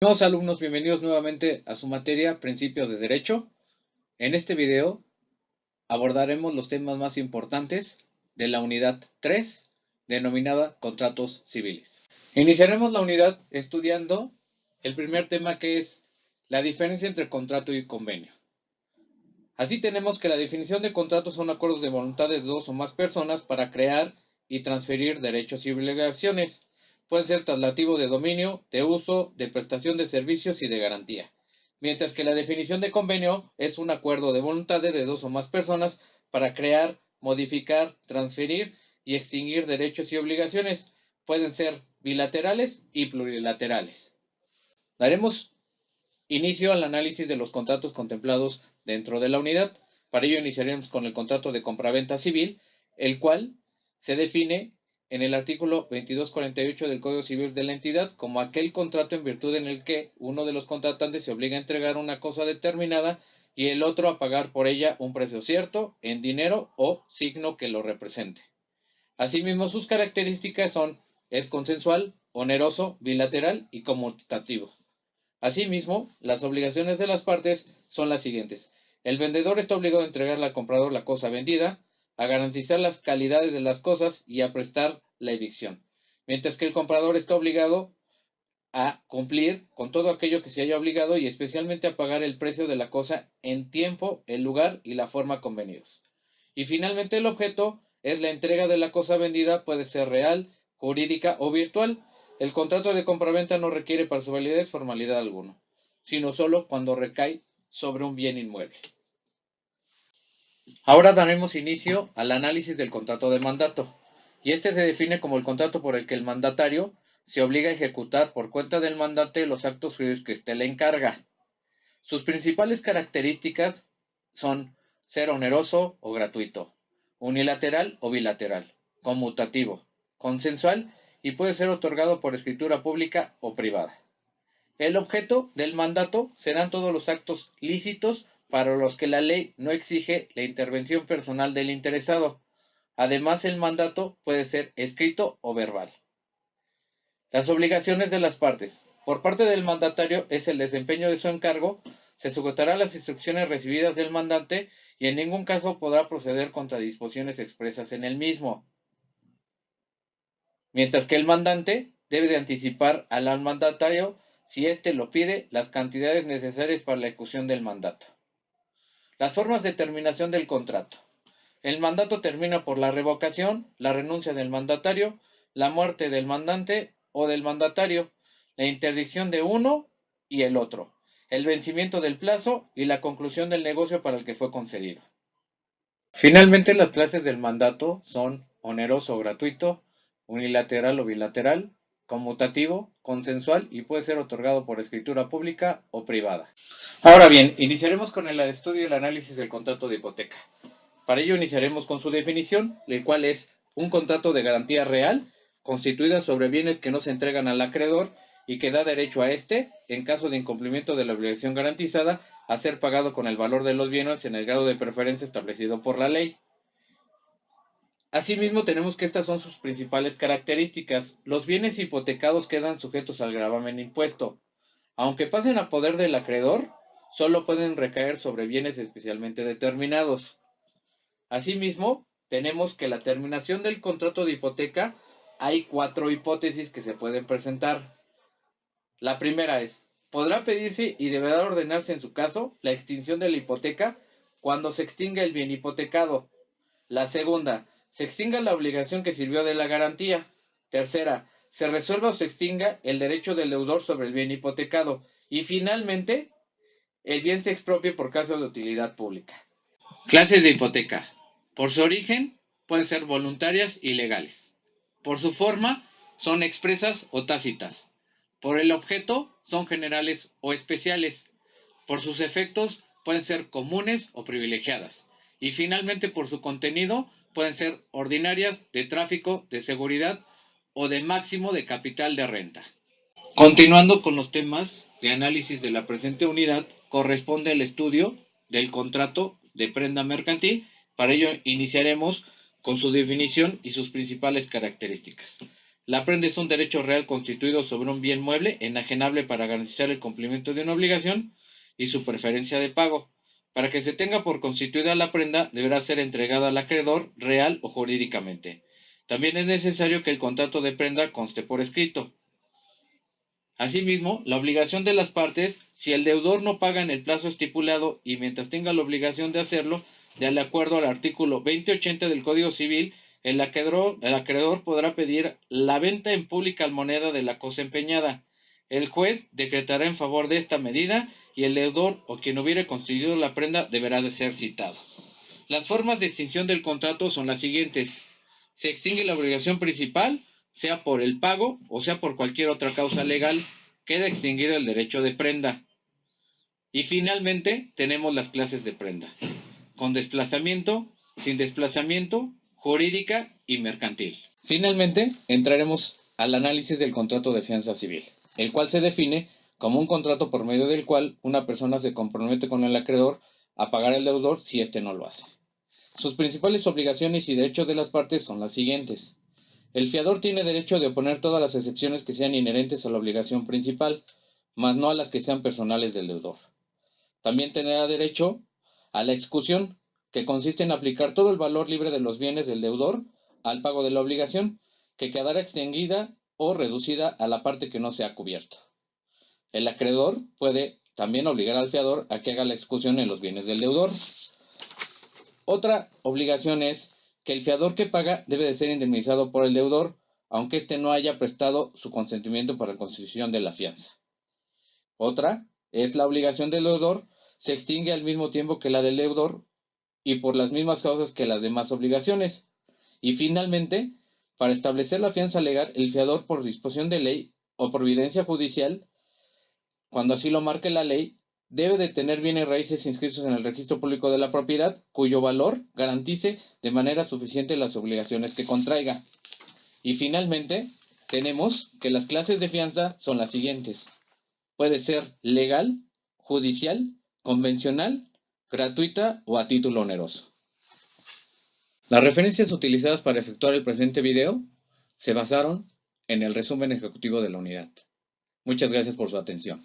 Nuevos alumnos, bienvenidos nuevamente a su materia Principios de Derecho. En este video abordaremos los temas más importantes de la unidad 3, denominada Contratos Civiles. Iniciaremos la unidad estudiando el primer tema, que es la diferencia entre contrato y convenio. Así tenemos que la definición de contratos son acuerdos de voluntades de dos o más personas para crear y transferir derechos y obligaciones. Pueden ser traslativos de dominio, de uso, de prestación de servicios y de garantía. Mientras que la definición de convenio es un acuerdo de voluntades de dos o más personas para crear, modificar, transferir y extinguir derechos y obligaciones. Pueden ser bilaterales y plurilaterales. Daremos inicio al análisis de los contratos contemplados dentro de la unidad. Para ello iniciaremos con el contrato de compraventa civil, el cual se define en el artículo 2248 del Código Civil de la entidad como aquel contrato en virtud en el que uno de los contratantes se obliga a entregar una cosa determinada y el otro a pagar por ella un precio cierto en dinero o signo que lo represente. Asimismo, sus características es consensual, oneroso, bilateral y conmutativo. Asimismo, las obligaciones de las partes son las siguientes. El vendedor está obligado a entregarle al comprador la cosa vendida, a garantizar las calidades de las cosas y a prestar la evicción, mientras que el comprador está obligado a cumplir con todo aquello que se haya obligado y especialmente a pagar el precio de la cosa en tiempo, el lugar y la forma convenidos. Y finalmente el objeto es la entrega de la cosa vendida, puede ser real, jurídica o virtual. El contrato de compraventa no requiere para su validez formalidad alguna, sino solo cuando recae sobre un bien inmueble. Ahora daremos inicio al análisis del contrato de mandato, y este se define como el contrato por el que el mandatario se obliga a ejecutar por cuenta del mandante los actos jurídicos que éste le encarga. Sus principales características son ser oneroso o gratuito, unilateral o bilateral, conmutativo, consensual y puede ser otorgado por escritura pública o privada. El objeto del mandato serán todos los actos lícitos para los que la ley no exige la intervención personal del interesado. Además, el mandato puede ser escrito o verbal. Las obligaciones de las partes. Por parte del mandatario es el desempeño de su encargo, se sujetará a las instrucciones recibidas del mandante y en ningún caso podrá proceder contra disposiciones expresas en el mismo. Mientras que el mandante debe de anticipar al mandatario, si éste lo pide, las cantidades necesarias para la ejecución del mandato. Las formas de terminación del contrato. El mandato termina por la revocación, la renuncia del mandatario, la muerte del mandante o del mandatario, la interdicción de uno y el otro, el vencimiento del plazo y la conclusión del negocio para el que fue concedido. Finalmente, las clases del mandato son oneroso o gratuito, unilateral o bilateral, conmutativo, consensual y puede ser otorgado por escritura pública o privada. Ahora bien, iniciaremos con el estudio y el análisis del contrato de hipoteca. Para ello iniciaremos con su definición, el cual es un contrato de garantía real, constituida sobre bienes que no se entregan al acreedor y que da derecho a éste, en caso de incumplimiento de la obligación garantizada, a ser pagado con el valor de los bienes en el grado de preferencia establecido por la ley. Asimismo, tenemos que estas son sus principales características. Los bienes hipotecados quedan sujetos al gravamen impuesto. Aunque pasen a poder del acreedor, solo pueden recaer sobre bienes especialmente determinados. Asimismo, tenemos que la terminación del contrato de hipoteca, hay 4 hipótesis que se pueden presentar. La primera es, podrá pedirse y deberá ordenarse en su caso la extinción de la hipoteca cuando se extinga el bien hipotecado. La segunda, se extinga la obligación que sirvió de la garantía. Tercera, se resuelva o se extinga el derecho del deudor sobre el bien hipotecado. Y finalmente, el bien se expropie por caso de utilidad pública. Clases de hipoteca. Por su origen, pueden ser voluntarias y legales. Por su forma, son expresas o tácitas. Por el objeto, son generales o especiales. Por sus efectos, pueden ser comunes o privilegiadas. Y finalmente, por su contenido, pueden ser ordinarias, de tráfico, de seguridad o de máximo de capital de renta. Continuando con los temas de análisis de la presente unidad, corresponde el estudio del contrato de prenda mercantil. Para ello iniciaremos con su definición y sus principales características. La prenda es un derecho real constituido sobre un bien mueble enajenable para garantizar el cumplimiento de una obligación y su preferencia de pago. Para que se tenga por constituida la prenda, deberá ser entregada al acreedor real o jurídicamente. También es necesario que el contrato de prenda conste por escrito. Asimismo, la obligación de las partes, si el deudor no paga en el plazo estipulado y mientras tenga la obligación de hacerlo, de acuerdo al artículo 2080 del Código Civil, el acreedor podrá pedir la venta en pública moneda de la cosa empeñada. El juez decretará en favor de esta medida y el deudor o quien hubiere constituido la prenda deberá de ser citado. Las formas de extinción del contrato son las siguientes. Se extingue la obligación principal, sea por el pago o sea por cualquier otra causa legal, queda extinguido el derecho de prenda. Y finalmente tenemos las clases de prenda: con desplazamiento, sin desplazamiento, jurídica y mercantil. Finalmente, entraremos al análisis del contrato de fianza civil, el cual se define como un contrato por medio del cual una persona se compromete con el acreedor a pagar al deudor si éste no lo hace. Sus principales obligaciones y derechos de las partes son las siguientes. El fiador tiene derecho de oponer todas las excepciones que sean inherentes a la obligación principal, mas no a las que sean personales del deudor. También tendrá derecho a la excusión, que consiste en aplicar todo el valor libre de los bienes del deudor al pago de la obligación, que quedará extinguida o reducida a la parte que no sea cubierta. El acreedor puede también obligar al fiador a que haga la excusión en los bienes del deudor. Otra obligación es que el fiador que paga debe de ser indemnizado por el deudor, aunque éste no haya prestado su consentimiento para la constitución de la fianza. Otra es la obligación del deudor se extingue al mismo tiempo que la del deudor y por las mismas causas que las demás obligaciones. Y finalmente, para establecer la fianza legal, el fiador, por disposición de ley o providencia judicial, cuando así lo marque la ley, debe de tener bienes raíces inscritos en el registro público de la propiedad, cuyo valor garantice de manera suficiente las obligaciones que contraiga. Y finalmente, tenemos que las clases de fianza son las siguientes. Puede ser legal, judicial, convencional, gratuita o a título oneroso. Las referencias utilizadas para efectuar el presente video se basaron en el resumen ejecutivo de la unidad. Muchas gracias por su atención.